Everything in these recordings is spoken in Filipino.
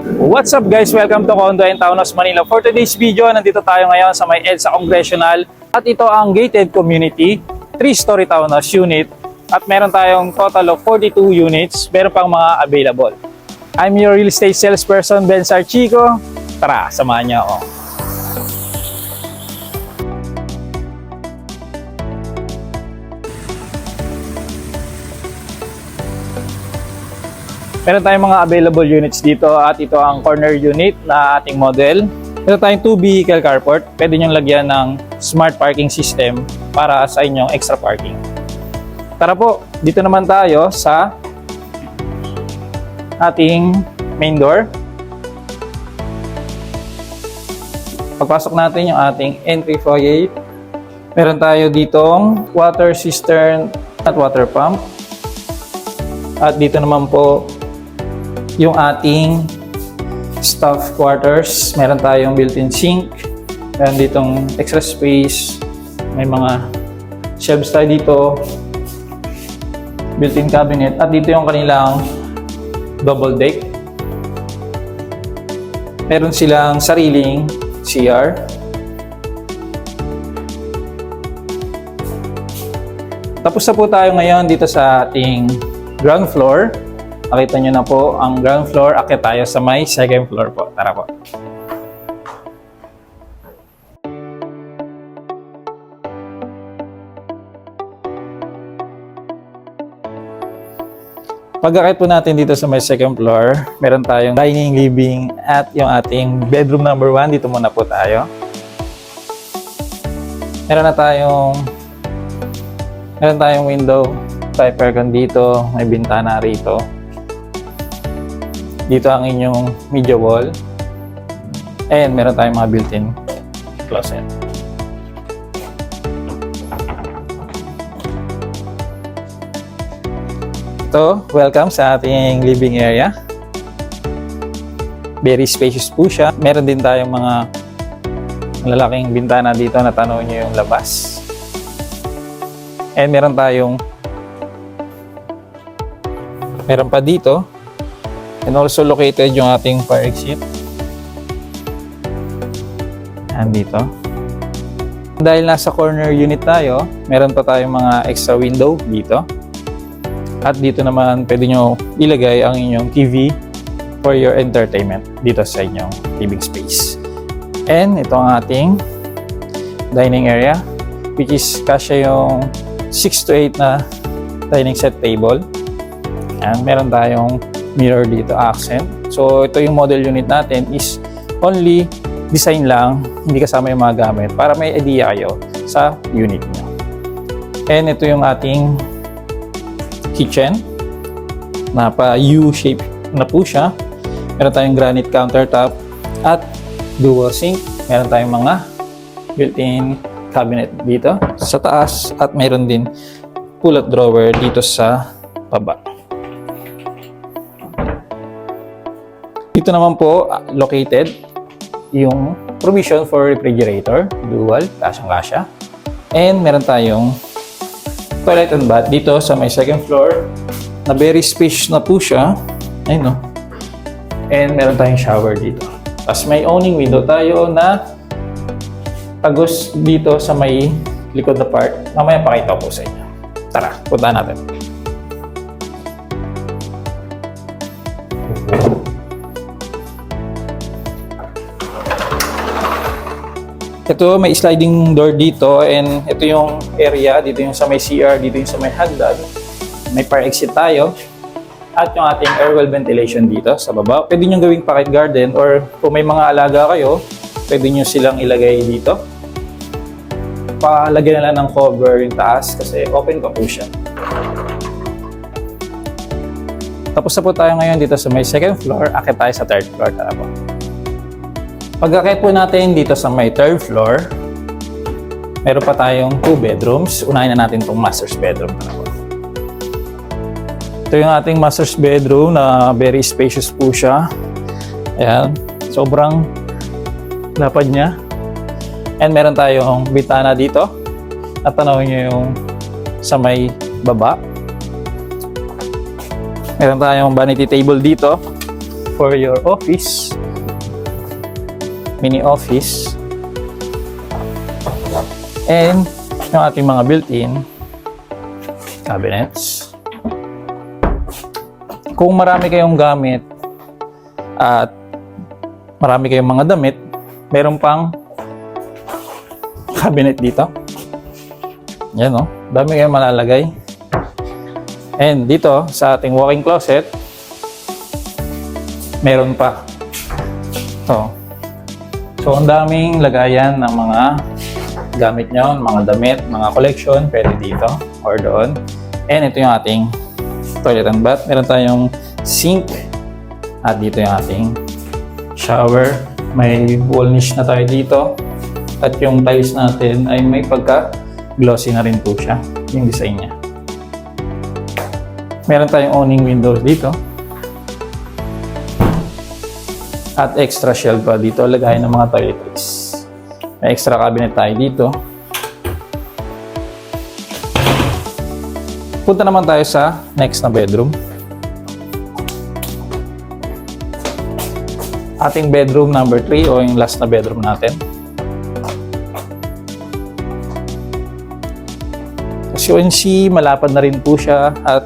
What's up guys? Welcome to Condo and Townhouse Manila. For today's video, nandito tayo ngayon sa may EDSA Congressional at ito ang gated community, 3-story townhouse unit at meron tayong total of 42 units, meron pang mga available. I'm your real estate salesperson, Ben Sarchico. Tara, samahan niyo ako. Meron tayong mga available units dito at ito ang corner unit na ating model. Meron tayong 2 vehicle carport. Pwede nyo lagyan ng smart parking system para sa inyong extra parking. Tara po, dito naman tayo sa ating main door. Pagpasok natin yung ating entry foyer, meron tayo ditong water cistern at water pump. At dito naman po yung ating staff quarters. Meron tayong built-in sink. Meron ditong extra space. May mga shelves tayo dito. Built-in cabinet. At dito yung kanilang double deck. Meron silang sariling CR. Tapos na po tayo ngayon dito sa ating ground floor. Nakita nyo na po ang ground floor. Akyat tayo sa may second floor po. Tara po. Pag-akyat po natin dito sa may second floor, meron tayong dining, living, at yung ating bedroom number 1. Dito muna po tayo. Meron tayong window, type aircon dito, may bintana rito. Dito ang inyong media wall. And meron tayong mga built-in closet. Ito, welcome sa ating living area. Very spacious po siya. Meron din tayong mga malalaking bintana dito na tanaw nyo yung labas. And meron pa dito. And also located yung ating fire exit. Ayan dito. Dahil nasa corner unit tayo, meron pa tayong mga extra window dito. At dito naman pwede nyo ilagay ang inyong TV for your entertainment dito sa inyong living space. And ito ang ating dining area, which is kasya yung 6 to 8 na dining set table. And meron tayong mirror dito, accent. So ito yung model unit natin is only design lang, hindi kasama yung mga gamit para may idea kayo sa unit nyo. And ito yung ating kitchen na pa U-shape na po siya. Meron tayong granite countertop at dual sink. Meron tayong mga built-in cabinet dito sa taas at meron din pull-out drawer dito sa baba. Dito naman po located yung provision for refrigerator, dual, kasyang-kasya. And meron tayong toilet and bath dito sa may second floor na very spacious na po siya. Ayun no. And meron tayong shower dito. Tapos may owning window tayo na tagos dito sa may likod na part. Mamaya pakita ko po sa inyo. Tara, punta natin. Ito, may sliding door dito and ito yung area, dito yung sa may CR, dito yung sa may hagdan. May fire exit tayo at yung ating air well ventilation dito sa baba. Pwede nyo gawing pocket garden or kung may mga alaga kayo, pwede nyo silang ilagay dito. Palagyan na lang ng cover yung taas kasi open pa po siya. Tapos na po tayo ngayon dito sa may second floor, akit tayo sa third floor. Tara po. Pag-akit po natin dito sa may third floor, meron pa tayong 2 bedrooms. Unahin na natin itong master's bedroom. Ito yung ating master's bedroom na very spacious po siya. Ayan, sobrang lapad niya. And meron tayong bintana dito. At tanawin nyo yung sa may baba. Meron tayong vanity table dito. for your office. Mini office. And yung ating mga built-in cabinets. Kung marami kayong gamit at marami kayong mga damit, meron pang cabinet dito. Yan o, dami kayong malalagay. And dito sa ating walk-in closet, meron pa. So ang daming lagayan ng mga gamit nyo, mga damit, mga collection, pwede dito or doon. And ito yung ating toilet and bath. Meron tayong sink at dito yung ating shower. May wall niche na tayo dito at yung tiles natin ay may pagka-glossy na rin po siya, yung design niya. Meron tayong awning windows dito at extra shelf pa dito, lagayan ng mga toiletries. May extra cabinet tayo dito. Punta naman tayo sa next na bedroom. Ating bedroom number 3 o yung last na bedroom natin. As you can see, malapad na rin po siya at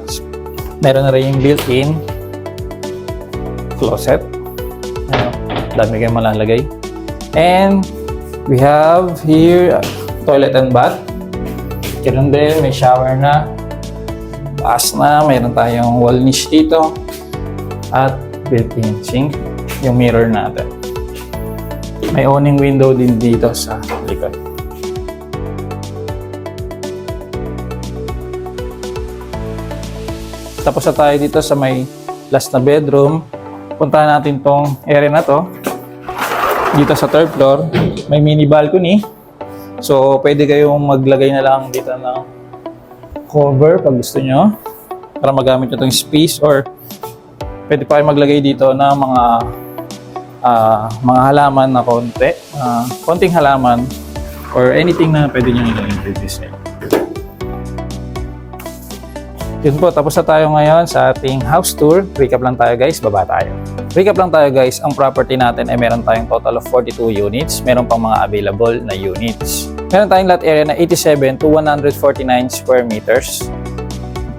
meron na rin yung built-in closet. Dami kayong malalagay. And we have here toilet and bath. Ganun din, may shower na. Taas na, mayroon tayong wall niche dito. At built-in sink, yung mirror natin. May awning window din dito sa likod. Tapos na tayo dito sa may last na bedroom. Puntahan natin tong area na to. Dito sa third floor, may mini balcony. So, pwede kayong maglagay na lang dito ng cover pag gusto nyo. Para magamit nyo itong space or pwede pa kayo maglagay dito ng mga halaman na konting halaman or anything na pwede nyo i-design. Yun po, tapos na tayo ngayon sa ating house tour. Recap lang tayo guys, baba tayo. Recap lang tayo guys, ang property natin ay meron tayong total of 42 units. Meron pang mga available na units. Meron tayong lot area na 87 to 149 square meters.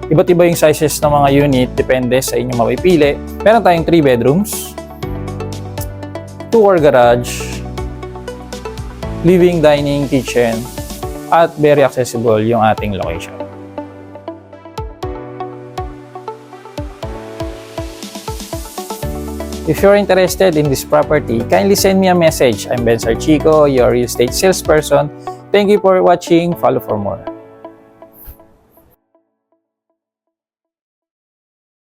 Iba't iba yung sizes ng mga unit, depende sa inyong mapipili. Meron tayong 3 bedrooms, 2-car garage, living, dining, kitchen, at very accessible yung ating location. If you're interested in this property, kindly send me a message. I'm Ben Sarchico, your real estate salesperson. Thank you for watching. Follow for more.